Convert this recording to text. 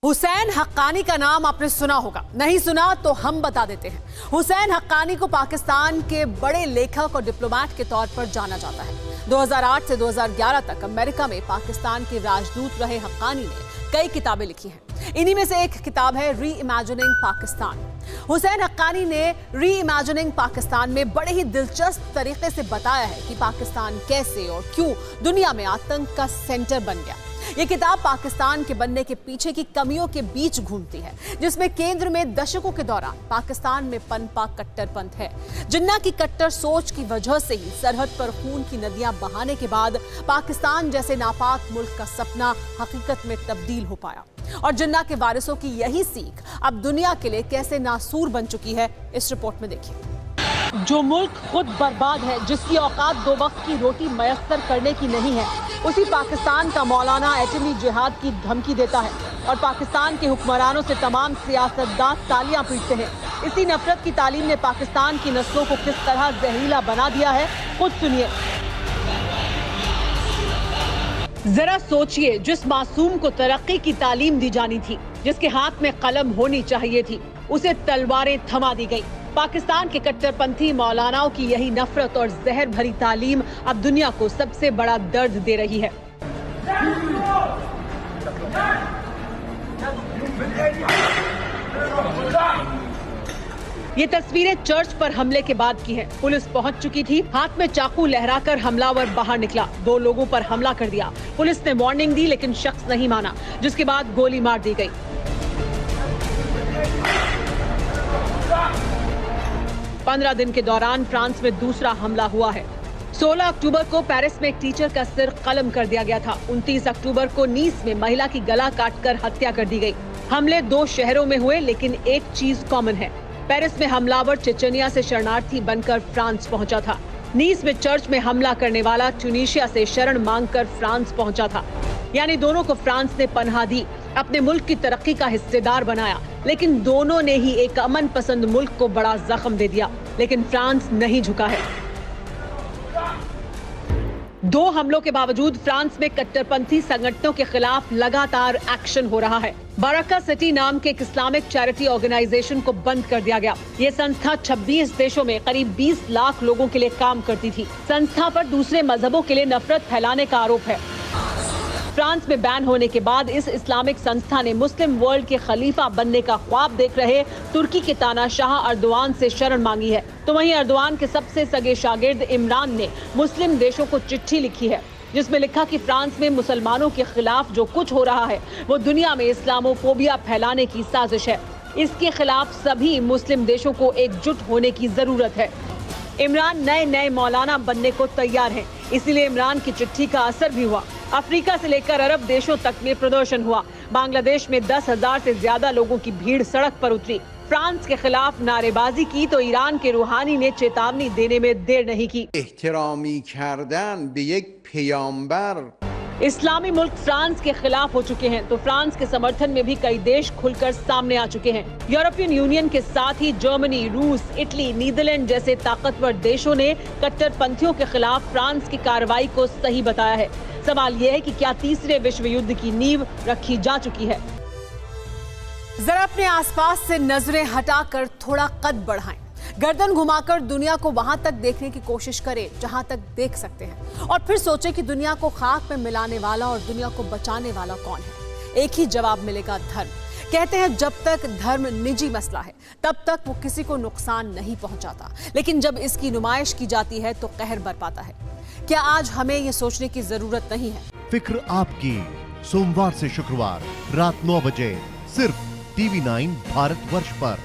हुसैन हक्कानी का नाम आपने सुना होगा, नहीं सुना तो हम बता देते हैं। हुसैन हक्कानी को पाकिस्तान के बड़े लेखक और डिप्लोमेट के तौर पर जाना जाता है। 2008 से 2011 तक अमेरिका में पाकिस्तान के राजदूत रहे हक्कानी ने कई किताबें लिखी हैं। इन्हीं में से एक किताब है री इमेजिनिंग पाकिस्तान। हुसैन हक्कानी ने री इमेजिनिंग पाकिस्तान में बड़े ही दिलचस्प तरीके से बताया है कि पाकिस्तान कैसे और क्यों दुनिया में आतंक का सेंटर बन गया। ये किताब पाकिस्तान के बनने के पीछे की कमियों के बीच घूमती है, जिसमें केंद्र में दशकों के दौरान पाकिस्तान में पनपा कट्टरपंथ है। जिन्ना की कट्टर सोच की वजह से ही सरहद पर खून की नदियां बहाने के बाद पाकिस्तान जैसे नापाक मुल्क का सपना हकीकत में तब्दील हो पाया। और जिन्ना के वारिसों की यही सीख अब दुनिया के लिए कैसे नासूर बन चुकी है, इस रिपोर्ट में देखिए। जो मुल्क खुद बर्बाद है, जिसकी औकात दो वक्त की रोटी मयस्सर करने की नहीं है, उसी पाकिस्तान का मौलाना एटमी जिहाद की धमकी देता है और पाकिस्तान के हुक्मरानों से तमाम सियासतदान तालियां पीटते हैं। इसी नफरत की तालीम ने पाकिस्तान की नस्लों को किस तरह जहरीला बना दिया है, खुद सुनिए। जरा सोचिए, जिस मासूम को तरक्की की तालीम दी जानी थी, जिसके हाथ में कलम होनी चाहिए थी, उसे तलवारें थमा दी गई। पाकिस्तान के कट्टरपंथी मौलानाओं की यही नफरत और जहर भरी तालीम अब दुनिया को सबसे बड़ा दर्द दे रही है। ये तस्वीरें चर्च पर हमले के बाद की हैं। पुलिस पहुंच चुकी थी, हाथ में चाकू लहराकर हमलावर बाहर निकला, 2 लोगों पर हमला कर दिया। पुलिस ने वार्निंग दी लेकिन शख्स नहीं माना, जिसके बाद गोली मार दी गई। पंद्रह दिन के दौरान फ्रांस में दूसरा हमला हुआ है। 16 अक्टूबर को पेरिस में एक टीचर का सिर कलम कर दिया गया था। 29 अक्टूबर को नीस में महिला की गला काटकर हत्या कर दी गई। हमले 2 शहरों में हुए, लेकिन एक चीज कॉमन है। पेरिस में हमलावर चेचनिया से शरणार्थी बनकर फ्रांस पहुंचा था। नीस में चर्च में हमला करने वाला ट्यूनीशिया से शरण मांगकर फ्रांस पहुंचा था। यानी दोनों को फ्रांस ने पनाह दी, अपने मुल्क की तरक्की का हिस्सेदार बनाया, लेकिन दोनों ने ही एक अमन पसंद मुल्क को बड़ा जख्म दे दिया। लेकिन फ्रांस नहीं झुका है। 2 हमलों के बावजूद फ्रांस में कट्टरपंथी संगठनों के खिलाफ लगातार एक्शन हो रहा है। बरका सिटी नाम के एक इस्लामिक चैरिटी ऑर्गेनाइजेशन को बंद कर दिया गया। ये संस्था 26 देशों में करीब 20 लाख लोगों के लिए काम करती थी। संस्था पर दूसरे मजहबों के लिए नफरत फैलाने का आरोप है। फ्रांस में बैन होने के बाद इस इस्लामिक संस्था ने मुस्लिम वर्ल्ड के खलीफा बनने का ख्वाब देख रहे तुर्की के तानाशाह अर्दोआन से शरण मांगी है। तो वहीं अर्दोआन के सबसे सगे शागिर्द इमरान ने मुस्लिम देशों को चिट्ठी लिखी है, जिसमें लिखा कि फ्रांस में मुसलमानों के खिलाफ जो कुछ हो रहा है वो दुनिया में इस्लामोफोबिया फैलाने की साजिश है। इसके खिलाफ सभी मुस्लिम देशों को एकजुट होने की जरूरत है। इमरान नए मौलाना बनने को तैयार हैं, इसीलिए इमरान की चिट्ठी का असर भी हुआ। अफ्रीका से लेकर अरब देशों तक में प्रदर्शन हुआ। बांग्लादेश में 10,000 से ज्यादा लोगों की भीड़ सड़क पर उतरी। फ्रांस के खिलाफ नारेबाजी की तो ईरान के रूहानी ने चेतावनी देने में देर नहीं की। एहतरामी करदन बे एक पैगंबर। इस्लामी मुल्क फ्रांस के खिलाफ हो चुके हैं, तो फ्रांस के समर्थन में भी कई देश खुलकर सामने आ चुके हैं। यूरोपियन यूनियन के साथ ही जर्मनी, रूस, इटली, नीदरलैंड जैसे ताकतवर देशों ने कट्टरपंथियों के खिलाफ फ्रांस की कार्रवाई को सही बताया है। सवाल यह है कि क्या तीसरे विश्व युद्ध की नींव रखी जा चुकी है? जरा अपने आसपास से नजरें हटाकर थोड़ा कद बढ़ाएं, गर्दन घुमाकर दुनिया को वहां तक देखने की कोशिश करें जहां तक देख सकते हैं, और फिर सोचें कि दुनिया को खाक में मिलाने वाला और दुनिया को बचाने वाला कौन है। एक ही जवाब मिलेगा, धर्म। कहते हैं जब तक धर्म निजी मसला है तब तक वो किसी को नुकसान नहीं पहुंचाता, लेकिन जब इसकी नुमाइश की जाती है तो कहर बरपाता है। क्या आज हमें ये सोचने की जरूरत नहीं है? फिक्र आपकी, सोमवार से शुक्रवार रात 9 बजे सिर्फ TV9 भारतवर्ष पर।